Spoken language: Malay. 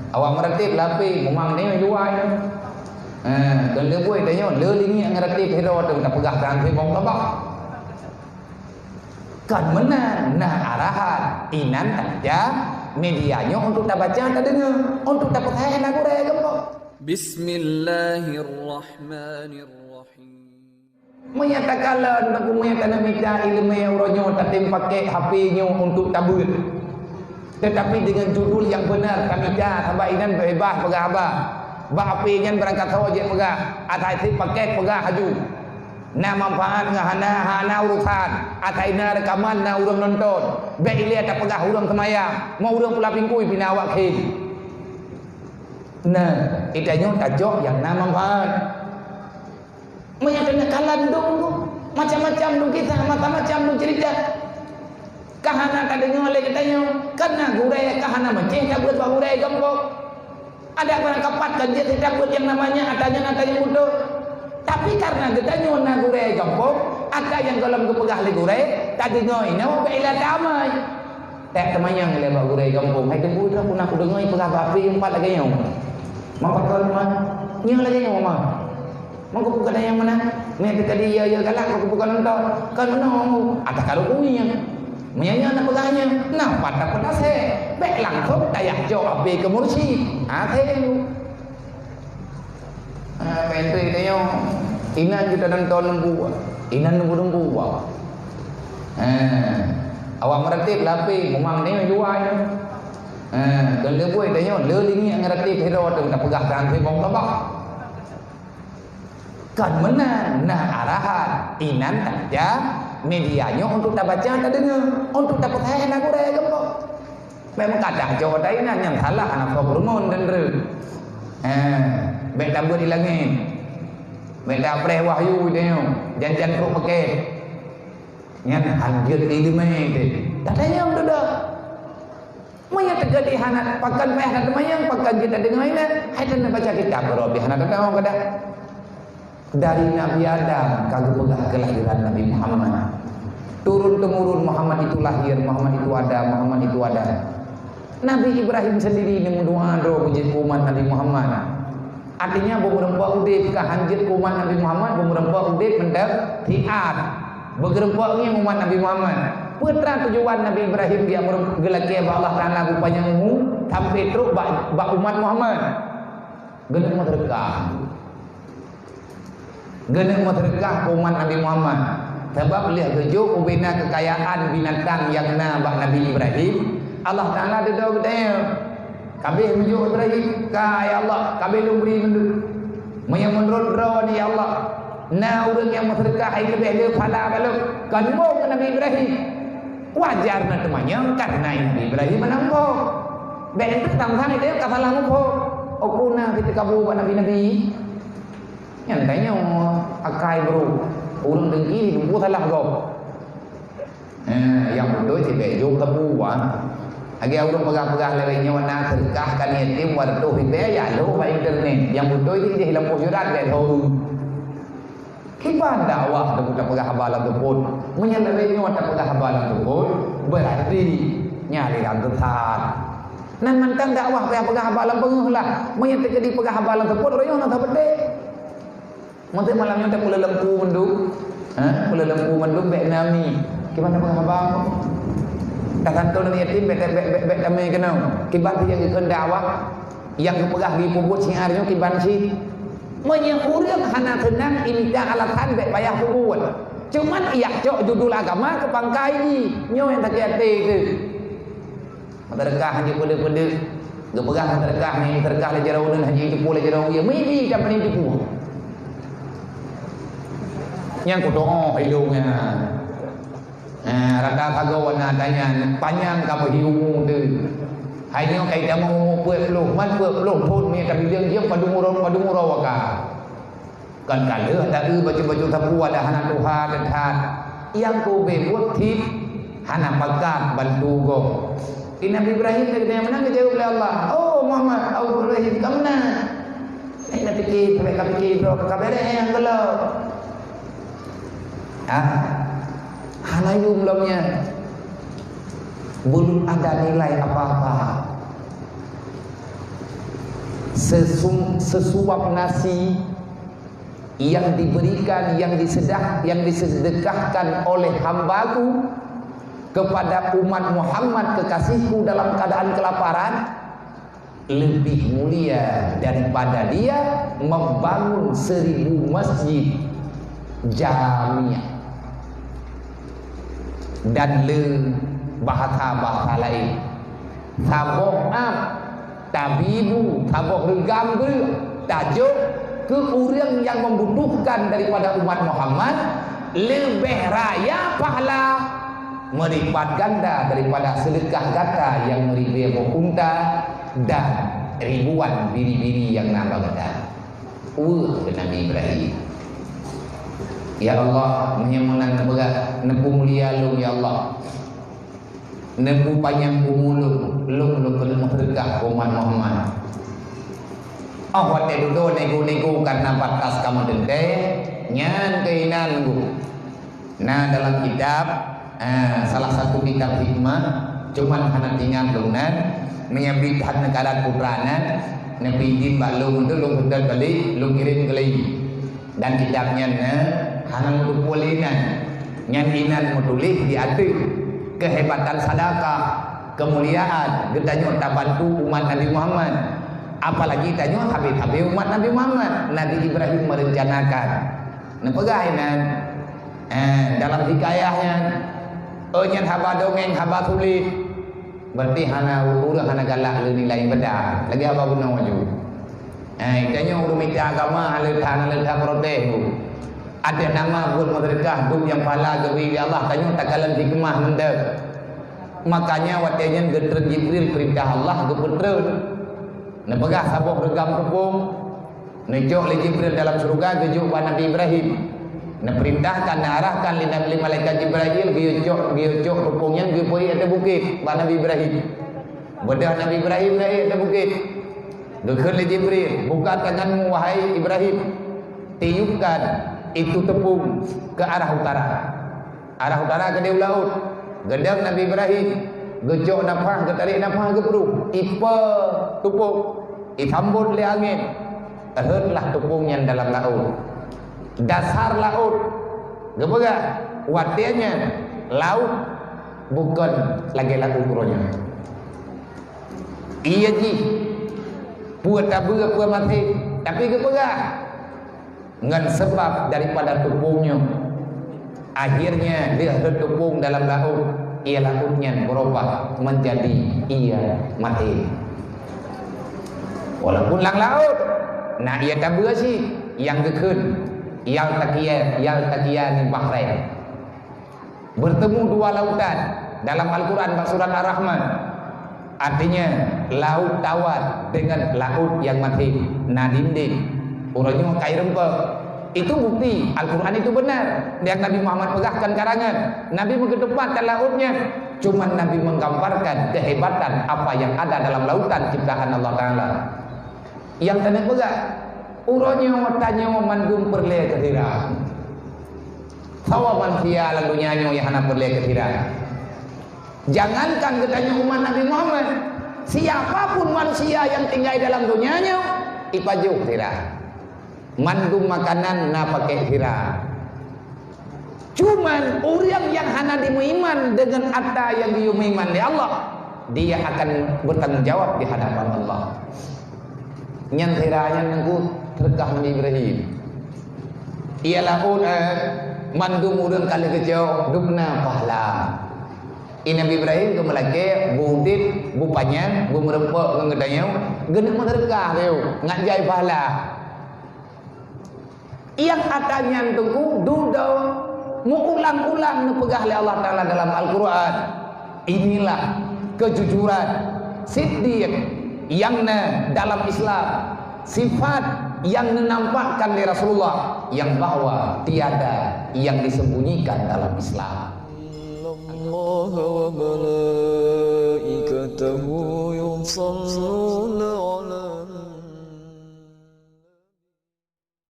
Awak meretip lapi, memang ni jual. Dan dia buat tanya, leling yang meretip hero tu tak pegah kan bong tabak. Kan mana nah arahan inan saja medianya untuk tak baca tak dengar, untuk tak percaya nak gurau gempo. Bismillahirrahmanirrahim. Menyatakan aku menyatakan minta ilmu orang tak pakai HP-nya untuk tabut. Tetapi dengan judul yang benar kami dah sampai inan bebas pegah abah. Bah HP-nya berangkat saja je pegah. Atai si paket pegah haju. Na manfaat ngahana urusan. Atai na rekaman na urang nonton. Baik lihat tak pegah urang semayang. Mau urang pula pingkui pina awak kin. Nah, itanya tajuk yang na manfaat. Menyatakan kalan dong tu. Macam-macam dong kita, macam-macam dong cerita. Kahana tak dengar oleh katanya. Karena gurai kahana macam tak buat gurai gempok. Ada orang kapatkan dia tidak buat yang namanya atanya mudah. Tapi karena katanya nak gurai gempok, ada yang dalam kepegah le gurai, tak dengar ini apa ilah damai. Tak temayang le gurai gempok. Hai tembu dah pun aku dengar pegah api empat lagi yang. Mampak mana? Nya lagi yang mama. Mau bukan ada yang mana? Ni tadi ya galak aku bukan nonton. Kan mana? Ada kalau punya. Menyanya nak pegahnya. Nah, pada saya. Baik langsung dayak jawab ke mursyid. Tengok. Menteri tanya. Inan kita nonton lembu. Inan lembu. Awak meretip lapi. Memang ni jual. Dan dia buat tanya. Leling yang meretip hero tu tak pegah kan bong tabak. Kan mana nah arahan inan saja medianya untuk tak baca tak dengar, untuk tak percaya nak gurau gempo. Memang kadang jawab dah inan yang salah anak hormon dan re. Baik tak buat di langit. Baik tak preh wahyu dia. Jangan perlu pakai. Yang anjir ilmu itu. Tak ada yang dah. Maya terjadi hanat pakan meh dan mayang pakan kita dengar ini. Hai dan baca kitab Rabi hanat tahu kada. Dari Nabi Adam kagak pegah kelahiran Nabi Muhammad. Turun temurun Muhammad itu lahir, Muhammad itu ada, Muhammad itu ada. Nabi Ibrahim sendiri ini mendoa menjadi umat Nabi Muhammad. Artinya beberapa udip kehanjir umat Nabi Muhammad, beberapa udip mendak tiat. Beberapa ini umat Nabi Muhammad. Putra tujuan Nabi Ibrahim dia gelaki Allah Taala rupanya sampai terus bak umat Muhammad. Genek terkah. Genek terkah umat Nabi Muhammad. Sebab lihat tujuh ubina kekayaan binatang yang nabak Nabi Ibrahim. Allah Taala dia bertanya. Kabeh menunjuk Ibrahim, kaya Allah, kabeh lu beri mendu. Yang menurut roh ni Allah. Na orang yang terkah ai lebih le pala kalau kan mau ke Nabi Ibrahim. Wajar na temannya karena Nabi Ibrahim menampo. Ben tentang itu kata salah mpo. Okuna ketika buat nabi-nabi. Yang tanya akai bro, urang dengki dumpu salah go. Yang betul si bejo tebu Agi urang pegah-pegah lewenya warna terkah kan yatim wartu hibe ya lo ba internet. Yang betul itu dia hilang pojurat le tho. Kiban dakwah tu pegah habalan tepun. Menyelewenya warna pegah habalan tepun berarti nyari kan tetap. Nan mantang dakwah pegah habalan pengeulah. Menyata jadi pegah habalan tepun royo na tabede. Mesti malamnya tak pula lempu menduk. Pula lempu menduk bek nami. Gimana pegah abang? Takkan tu ni yatim bek damai kena. Kiban dia ke dakwah yang pegah di puput siarnya kiban si. Menyurang hana tenang indah alasan bek payah puput. Cuman iya cok judul agama kepangkai nyo yang tak yate tu. Terkah haji pede-pede. Gepegah terkah ni terkah le jarau dan haji itu pula jarau ya mesti dapat ni tu. Yang kudoa hidungnya. Rada kagawana tanya panjang kamu hidungmu tu. Hanya kai mau puak man puak pun ni tapi dia padu murau waka. Kan kala ada baju-baju tabu ada hana Tuhan dan Tuhan. Yang ku buat tip hana pakat bantu go. Nabi Ibrahim dia mana jawab oleh Allah. Oh Muhammad, Allah Ibrahim kamu na. Nak fikir, mereka fikir bro, kabar yang kalau. Halayu belumnya belum ada nilai apa-apa. sesuap nasi yang diberikan, yang disedekahkan oleh hambaku kepada umat Muhammad kekasihku dalam keadaan kelaparan lebih mulia daripada dia membangun 1000 masjid jamiah dan bahasa lain. Taboh tabibu, taboh regam tajuk ke orang yang membutuhkan daripada umat Muhammad lebih raya pahala melipat ganda daripada sedekah gata yang meribu unta dan ribuan biri-biri yang nambah ganda. Ke Nabi Ibrahim. Ya Allah, menyemenang berat nepu mulia lu ya Allah. Nepu panjang umur lu kena berkah umat Muhammad. Awak dulu nego karena batas kamu dende nyan keinan bu. Nah dalam kitab salah satu kitab hikmah cuman hana tinggal lunan menyebutkan negara putranan Nabi izin balung itu lu betul kali lu kirim kali dan kitabnya hana mutupulinan nyanyinan mutulis diatur kehebatan sedekah kemuliaan gedanya tak bantu umat Nabi Muhammad. Apalagi tanya habib-habib umat Nabi Muhammad. Nabi Ibrahim merencanakan nepegainan dalam hikayahnya nyan haba dongeng haba tulis berarti hana urang hana galak nilai beda lagi apa guna maju tanya urumita agama halita protes ada nama buat mereka dum yang pahala gawi Allah tanya takalan hikmah mendek makanya watenya gedren Jibril perintah Allah gepetreun nepegah sabok regam kepung nejok li Jibril dalam surga gejuk pada Nabi Ibrahim neperintahkan arahkan li malaikat Jibril giocok kepungnya gipoi ada bukit pada Nabi Ibrahim bedah Nabi Ibrahim ada bukit dekeun li Jibril buka tanganmu wahai Ibrahim tiupkan itu tepung ke arah utara ke deul laut gedang Nabi Ibrahim gejok nafah getarik nafah ke perut ipa tupuk itambut li angin terhutlah tupungnya dalam laut dasar laut gepega watianya laut bukan lagi laut ukurnya iya ji buat tabur buat mati tapi gepega ngan sebab daripada tupungnya akhirnya dia tertupung dalam laut ia lautnya berubah menjadi ia mati walaupun lang laut nah ia tabur sih yang gekun yang takiya ni Bahrain bertemu dua lautan dalam Al-Quran surat Ar-Rahman artinya laut tawar dengan laut yang mati nadinding urangnya kai rempah itu bukti Al-Quran itu benar yang Nabi Muhammad pegahkan karangan Nabi mengedepankan lautnya cuman Nabi menggambarkan kehebatan apa yang ada dalam lautan ciptaan Allah Ta'ala yang tenang pegah urangnya watanya mandum perle kehira sawa manusia lalu nyanyo yang hana perle kehira jangankan ketanya umat Nabi Muhammad siapapun manusia yang tinggal dalam dunianya ipaju kehira mandum makanan na pakai kehira cuman orang yang hana dimuiman dengan atta yang diumiman di Allah dia akan bertanggung jawab di hadapan Allah nyan kehiranya nengku terkah Nabi Ibrahim ialah mandum urang kali kecil dukna pahala Nabi Ibrahim ke melake budit bu panjang bu merempok ngedanya gede menderkah leu ngajai pahala yang atanya tunggu dudo mengulang-ulang nepegah oleh Allah Ta'ala dalam Al-Quran inilah kejujuran siddiq yang dalam Islam sifat yang menampakkan dari Rasulullah yang bahwa tiada yang disembunyikan dalam Islam. Allah wa malaikatahu yusalluna